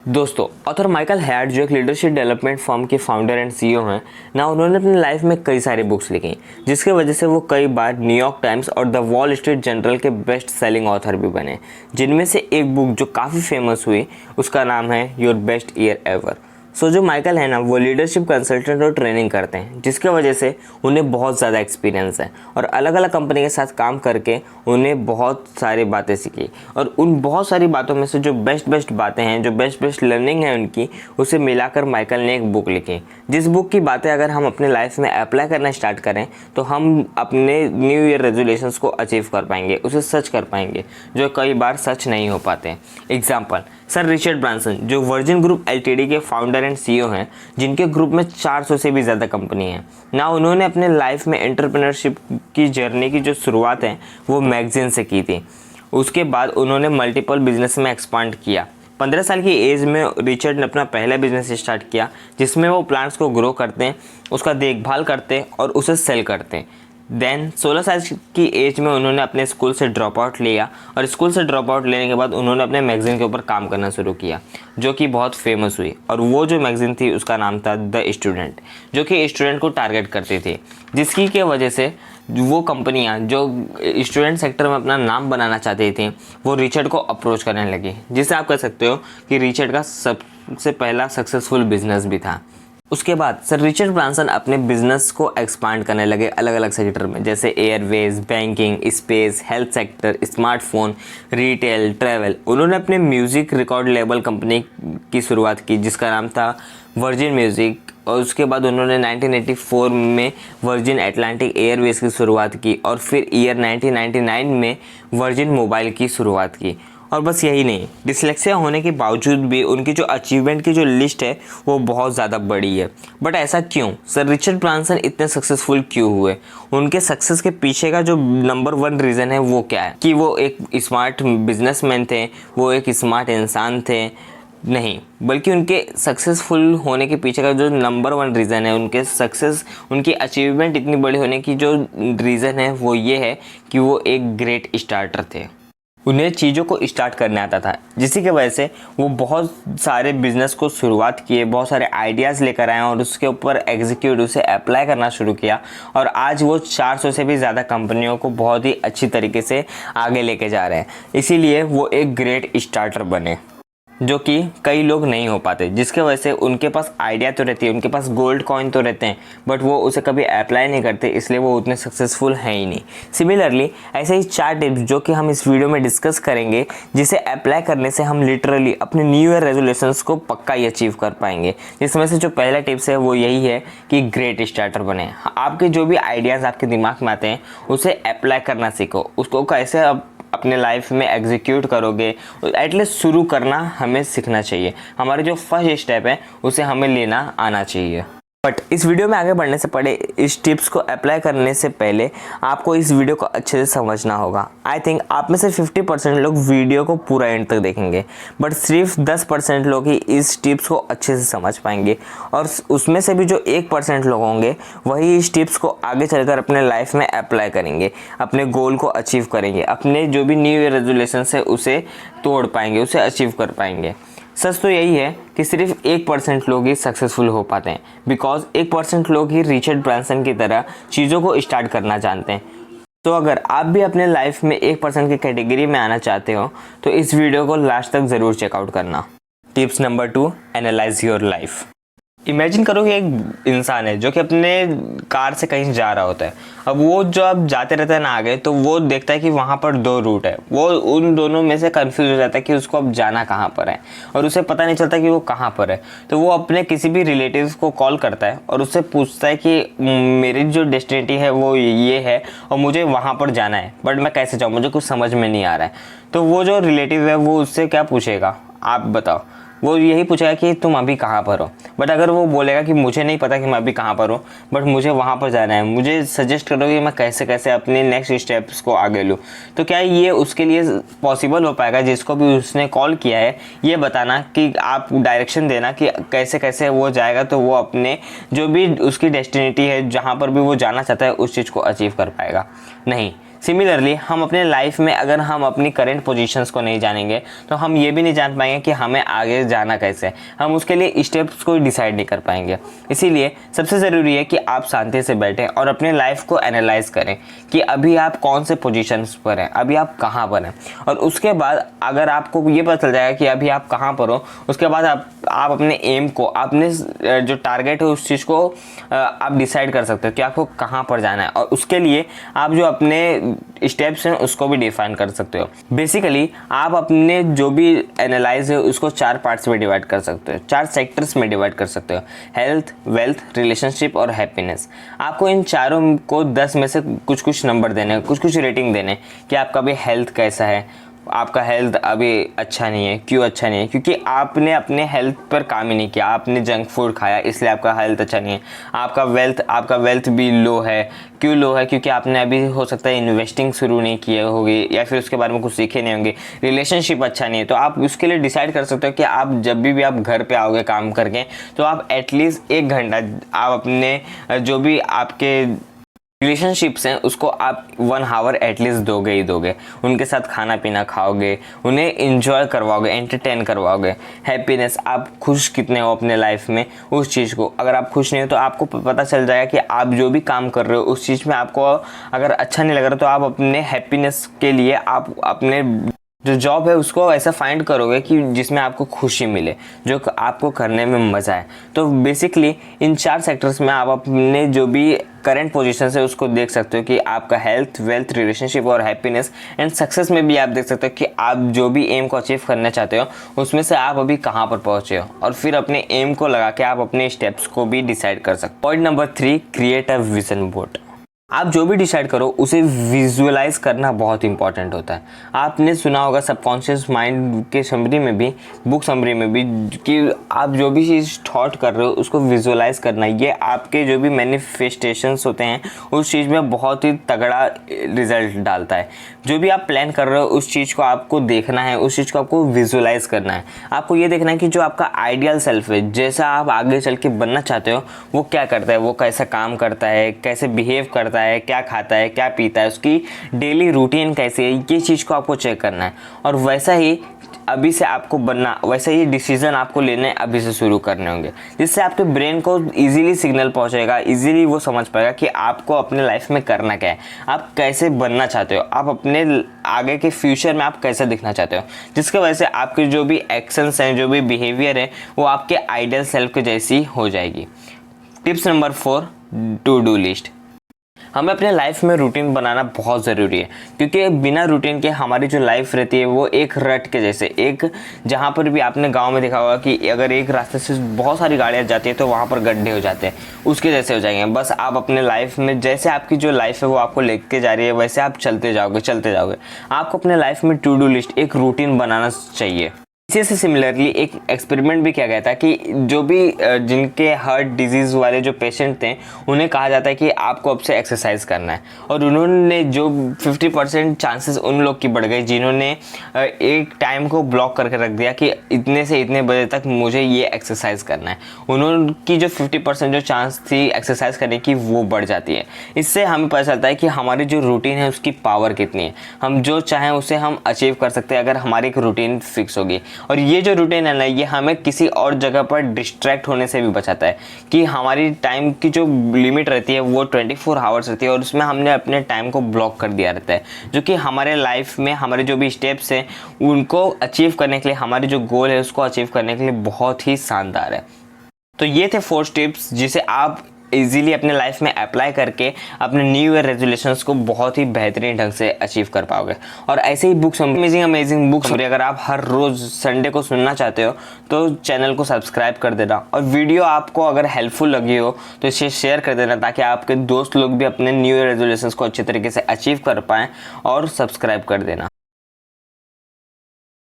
दोस्तों, author Michael hired जो एक लीडरशिप डेवलपमेंट फर्म के फाउंडर एंड सीईओ हैं ना, उन्होंने अपनी लाइफ में कई सारी बुक्स लिखी जिसके वजह से वो कई बार न्यूयॉर्क टाइम्स और द वॉल स्ट्रीट जर्नल के बेस्ट सेलिंग ऑथर भी बने। जिनमें से एक बुक जो काफ़ी फेमस हुई उसका नाम है योर बेस्ट ईयर एवर। जो माइकल है ना, वो लीडरशिप कंसल्टेंट और ट्रेनिंग करते हैं जिसके वजह से उन्हें बहुत ज़्यादा एक्सपीरियंस है और अलग अलग कंपनी के साथ काम करके उन्हें बहुत सारी बातें सीखी। और उन बहुत सारी बातों में से जो बेस्ट बातें हैं, जो बेस्ट लर्निंग है उनकी, उसे मिलाकर माइकल ने एक बुक लिखी। जिस बुक की बातें अगर हम अपने लाइफ में अप्लाई करना स्टार्ट करें तो हम अपने न्यू ईयर रेजोल्यूशंस को अचीव कर पाएंगे, उसे सच कर पाएंगे जो कई बार सच नहीं हो पाते। एग्जाम्पल, सर रिचर्ड ब्रांसन जो वर्जिन ग्रुप एलटीडी के फाउंडर एंड सीईओ हैं, जिनके ग्रुप में 400 से भी ज़्यादा कंपनी है ना, उन्होंने अपने लाइफ में एंटरप्रेन्योरशिप की जर्नी की जो शुरुआत है वो मैगजीन से की थी। उसके बाद उन्होंने मल्टीपल बिजनेस में एक्सपांड किया। 15 साल की एज में रिचर्ड ने अपना पहला बिजनेस स्टार्ट किया जिसमें वो प्लांट्स को ग्रो करते हैं, उसका देखभाल करते हैं और उसे सेल करते हैं। देन 16 साल की एज में उन्होंने अपने स्कूल से ड्रॉप आउट लिया और स्कूल से ड्रॉप आउट लेने के बाद उन्होंने अपने मैगज़ीन के ऊपर काम करना शुरू किया जो कि बहुत फेमस हुई। और वो जो मैगज़ीन थी उसका नाम था द स्टूडेंट, जो कि स्टूडेंट को टारगेट करती थी, जिसकी के वजह से वो कंपनियां जो स्टूडेंट सेक्टर में अपना नाम बनाना चाहती थी वो रिचर्ड को अप्रोच करने लगी, जिससे आप कह सकते हो कि रिचर्ड का सबसे पहला सक्सेसफुल बिजनेस भी था। उसके बाद सर रिचर्ड ब्रांसन अपने बिजनेस को एक्सपांड करने लगे अलग अलग सेक्टर में, जैसे Airways, banking, space, health sector, smartphone, retail, travel. उन्होंने अपने म्यूज़िक रिकॉर्ड लेबल कंपनी की शुरुआत की जिसका नाम था वर्जिन म्यूज़िक, और उसके बाद उन्होंने 1984 में वर्जिन एटलांटिक एयरवेज की शुरुआत की और फिर ईयर 1999 में वर्जिन मोबाइल की शुरुआत की। और बस यही नहीं, डिसलेक्सिया होने के बावजूद भी उनकी जो अचीवमेंट की जो लिस्ट है वो बहुत ज़्यादा बड़ी है। बट ऐसा क्यों? सर रिचर्ड ब्रांसन इतने सक्सेसफुल क्यों हुए? उनके सक्सेस के पीछे का जो नंबर 1 रीज़न है वो क्या है? कि वो एक स्मार्ट बिजनेसमैन थे, वो एक स्मार्ट इंसान थे? नहीं, बल्कि उनके सक्सेसफुल होने के पीछे का जो नंबर 1 रीज़न है, उनके सक्सेस, उनकी अचीवमेंट इतनी बड़ी होने की जो रीज़न है वो ये है कि वो एक ग्रेट स्टार्टर थे। उन्हें चीज़ों को स्टार्ट करने आता था, जिसकी की वजह से वो बहुत सारे बिजनेस को शुरुआत किए, बहुत सारे आइडियाज़ लेकर आए और उसके ऊपर एग्जीक्यूट, उसे अप्लाई करना शुरू किया। और आज वो 400 से भी ज़्यादा कंपनियों को बहुत ही अच्छी तरीके से आगे लेके जा रहे हैं। इसीलिए वो एक ग्रेट स्टार्टर बने, जो कि कई लोग नहीं हो पाते, जिसके वजह से उनके पास आइडिया तो रहती है, उनके पास गोल्ड कॉइन तो रहते हैं, बट वो उसे कभी अप्लाई नहीं करते, इसलिए वो उतने सक्सेसफुल हैं ही नहीं। सिमिलरली ऐसे ही 4 टिप्स जो कि हम इस वीडियो में डिस्कस करेंगे, जिसे अप्लाई करने से हम लिटरली अपने न्यू ईयर रेजोल्यूशंस को पक्का ही अचीव कर पाएंगे। जिसमें से जो पहला टिप्स है वो यही है कि ग्रेट स्टार्टर बने। आपके जो भी आइडियाज़ आपके दिमाग में आते हैं उसे अप्लाई करना सीखो, उसको कैसे अपने लाइफ में एग्जीक्यूट करोगे, एटलीस्ट शुरू करना हमें सीखना चाहिए। हमारे जो फर्स्ट स्टेप है उसे हमें लेना आना चाहिए। बट इस वीडियो में आगे बढ़ने से पहले, इस टिप्स को अप्लाई करने से पहले आपको इस वीडियो को अच्छे से समझना होगा। आई थिंक आप में से 50% लोग वीडियो को पूरा एंड तक देखेंगे, बट सिर्फ 10% लोग ही इस टिप्स को अच्छे से समझ पाएंगे। और उसमें से भी जो 1% लोग होंगे वही इस टिप्स को आगे चलकर अपने लाइफ में अप्लाई करेंगे, अपने गोल को अचीव करेंगे, अपने जो भी न्यू ईयर रेजोल्यूशन है उसे तोड़ पाएंगे, उसे अचीव कर पाएंगे। सच तो यही है कि सिर्फ 1% लोग ही सक्सेसफुल हो पाते हैं, बिकॉज 1% लोग ही रिचर्ड ब्रांसन की तरह चीज़ों को स्टार्ट करना जानते हैं। तो अगर आप भी अपने लाइफ में 1% की कैटेगरी में आना चाहते हो तो इस वीडियो को लास्ट तक ज़रूर चेकआउट करना। Tips number 2, analyse your life. Imagine करो कि एक इंसान है जो कि अपने कार से कहीं जा रहा होता है। अब वो जो अब जाते रहता है ना आगे, तो वो देखता है कि वहाँ पर 2 रूट है। वो उन दोनों में से कंफ्यूज हो जाता है कि उसको अब जाना कहाँ पर है और उसे पता नहीं चलता कि वो कहाँ पर है। तो वो अपने किसी भी रिलेटिव को कॉल करता है और उससे पूछता है कि मेरी जो डेस्टिनेटी है वो ये है और मुझे वहाँ पर जाना है, बट मैं कैसे जाऊँ, मुझे कुछ समझ में नहीं आ रहा है। तो वो जो रिलेटिव है वो उससे क्या पूछेगा, आप बताओ? वो यही पूछेगा कि तुम अभी कहाँ पर हो। बट अगर वो बोलेगा कि मुझे नहीं पता कि मैं अभी कहाँ पर हूँ, बट मुझे वहाँ पर जाना है, मुझे सजेस्ट करो कि मैं कैसे कैसे अपने नेक्स्ट स्टेप्स को आगे लूँ, तो क्या ये उसके लिए पॉसिबल हो पाएगा? जिसको भी उसने कॉल किया है ये बताना कि आप डायरेक्शन देना कि कैसे कैसे वो जाएगा, तो वो अपने जो भी उसकी डेस्टिनेटी है, जहाँ पर भी वो जाना चाहता है, उस चीज़ को अचीव कर पाएगा? नहीं। सिमिलरली हम अपने लाइफ में अगर हम अपनी करंट पोजीशंस को नहीं जानेंगे तो हम ये भी नहीं जान पाएंगे कि हमें आगे जाना कैसे है, हम उसके लिए स्टेप्स को डिसाइड नहीं कर पाएंगे। इसीलिए सबसे ज़रूरी है कि आप शांति से बैठें और अपने लाइफ को एनालाइज करें कि अभी आप कौन से पोजीशंस पर हैं, अभी आप कहाँ पर हैं। और उसके बाद अगर आपको ये पता चल जाएगा कि अभी आप कहाँ पर हो, उसके बाद आप अपने एम को, अपने जो टारगेट है उस चीज़ को आप डिसाइड कर सकते हो कि आपको कहाँ पर जाना है, और उसके लिए आप जो अपने स्टेप्स हैं उसको भी डिफाइन कर सकते हो। बेसिकली आप अपने जो भी एनालाइज है उसको 4 पार्ट्स में डिवाइड कर सकते हो, 4 सेक्टर्स में डिवाइड कर सकते हो: हेल्थ, वेल्थ, रिलेशनशिप और हैप्पीनेस। आपको इन चारों को 10 में से कुछ कुछ नंबर देने, कुछ कुछ रेटिंग देने कि आपका भी हेल्थ कैसा है, आपका हेल्थ अभी अच्छा नहीं है। क्यों अच्छा नहीं है? क्योंकि आपने अपने हेल्थ पर काम ही नहीं किया, आपने जंक फूड खाया इसलिए आपका हेल्थ अच्छा नहीं है। आपका वेल्थ भी लो है। क्यों लो है? क्योंकि आपने अभी हो सकता है इन्वेस्टिंग शुरू नहीं किए होगी या फिर उसके बारे में कुछ सीखे नहीं होंगे। रिलेशनशिप अच्छा नहीं है, तो आप उसके लिए डिसाइड कर सकते हो कि आप जब भी आप घर पे आओगे काम करके तो आप एटलीस्ट 1 घंटा आप अपने जो भी आपके रिलेशनशिप्स हैं उसको आप 1 आवर एटलीस्ट दोगे ही दोगे। उनके साथ खाना पीना खाओगे, उन्हें इंजॉय करवाओगे, एंटरटेन करवाओगे। हैप्पीनेस, आप खुश कितने हो अपने लाइफ में उस चीज़ को, अगर आप खुश नहीं हो तो आपको पता चल जाएगा कि आप जो भी काम कर रहे हो उस चीज़ में आपको अगर अच्छा नहीं लग रहा तो आप अपने हैप्पीनेस के लिए आप अपने जो जॉब है उसको ऐसा फाइंड करोगे कि जिसमें आपको खुशी मिले, जो आपको करने में मज़ा आए। तो बेसिकली इन 4 सेक्टर्स में आप अपने जो भी करंट पोजीशन है उसको देख सकते हो कि आपका हेल्थ, वेल्थ, रिलेशनशिप और हैप्पीनेस एंड सक्सेस में भी आप देख सकते हो कि आप जो भी एम को अचीव करना चाहते हो उसमें से आप अभी कहाँ पर पहुँचे हो, और फिर अपने एम को लगा के आप अपने स्टेप्स को भी डिसाइड कर सकते हो। Point number 3, create a vision board. आप जो भी डिसाइड करो उसे विजुअलाइज करना बहुत इंपॉर्टेंट होता है। आपने सुना होगा सबकॉन्शियस माइंड के समरी में भी, बुक समरी में भी, कि आप जो भी चीज़ थॉट कर रहे हो उसको विजुअलाइज करना, ये आपके जो भी मैनिफेस्टेशंस होते हैं उस चीज़ में बहुत ही तगड़ा रिजल्ट डालता है। जो भी आप प्लान कर रहे हो उस चीज़ को आपको देखना है, उस चीज़ को आपको विजुअलाइज करना है। आपको ये देखना है कि जो आपका आइडियल सेल्फ है, जैसा आप आगे चल के बनना चाहते हो, वो क्या करता है, वो कैसा काम करता है, कैसे बिहेव करता है, क्या खाता है, क्या पीता है, उसकी डेली रूटीन कैसी है, ये चीज़ को आपको चेक करना है। और वैसा ही अभी से आपको बनना, वैसे ही डिसीजन आपको लेने अभी से शुरू करने होंगे, जिससे आपके ब्रेन को इजीली सिग्नल पहुंचेगा, इजीली वो समझ पाएगा कि आपको अपने लाइफ में करना क्या है, आप कैसे बनना चाहते हो, आप अपने आगे के फ्यूचर में आप कैसे दिखना चाहते हो, जिसकी वजह से आपके जो भी एक्शंस हैं, जो भी बिहेवियर है, वो आपके आइडियल सेल्फ के जैसी हो जाएगी। Tips number 4, to do list. हमें अपने लाइफ में रूटीन बनाना बहुत ज़रूरी है, क्योंकि बिना रूटीन के हमारी जो लाइफ रहती है वो एक रट के जैसे, एक जहाँ पर भी आपने गांव में देखा होगा कि अगर एक रास्ते से बहुत सारी गाड़ियाँ जाती है तो वहाँ पर गड्ढे हो जाते हैं, उसके जैसे हो जाएंगे। बस आप अपने लाइफ में, जैसे आपकी जो लाइफ है वो आपको लेके जा रही है, वैसे आप चलते जाओगे। आपको अपने लाइफ में टू डू लिस्ट, एक रूटीन बनाना चाहिए। इसी से सिमिलरली एक एक्सपेरिमेंट भी किया गया था कि जो भी जिनके हार्ट डिजीज़ वाले जो पेशेंट थे उन्हें कहा जाता है कि आपको अब से एक्सरसाइज करना है, और उन्होंने जो 50% चांसेस उन लोग की बढ़ गई जिन्होंने एक टाइम को ब्लॉक करके रख दिया कि इतने से इतने बजे तक मुझे ये एक्सरसाइज करना है। उन्होंने जो 50% जो चांस थी एक्सरसाइज करने की वो बढ़ जाती है। इससे हमें पता चलता है कि हमारी जो रूटीन है उसकी पावर कितनी है, हम जो चाहें उसे हम अचीव कर सकते हैं अगर हमारी एक रूटीन फिक्स होगी। और ये जो रूटीन है ना, ये हमें किसी और जगह पर डिस्ट्रैक्ट होने से भी बचाता है कि हमारी टाइम की जो लिमिट रहती है वो 24 आवर्स रहती है, और उसमें हमने अपने टाइम को ब्लॉक कर दिया रहता है, जो कि हमारे लाइफ में हमारे जो भी स्टेप्स हैं उनको अचीव करने के लिए, हमारे जो गोल है उसको अचीव करने के लिए बहुत ही शानदार है। तो ये थे 4 स्टेप्स जिसे आप इजीली अपने लाइफ में अप्लाई करके अपने न्यू ईयर रेजोल्यूशंस को बहुत ही बेहतरीन ढंग से अचीव कर पाओगे। और ऐसे ही बुक्स, अमेजिंग बुक्स, अगर आप हर रोज़ संडे को सुनना चाहते हो तो चैनल को सब्सक्राइब कर देना, और वीडियो आपको अगर हेल्पफुल लगी हो तो इसे शेयर कर देना ताकि आपके दोस्त लोग भी अपने न्यू ईयर रेजोल्यूशंस को अच्छे तरीके से अचीव कर पाएँ, और सब्सक्राइब कर देना।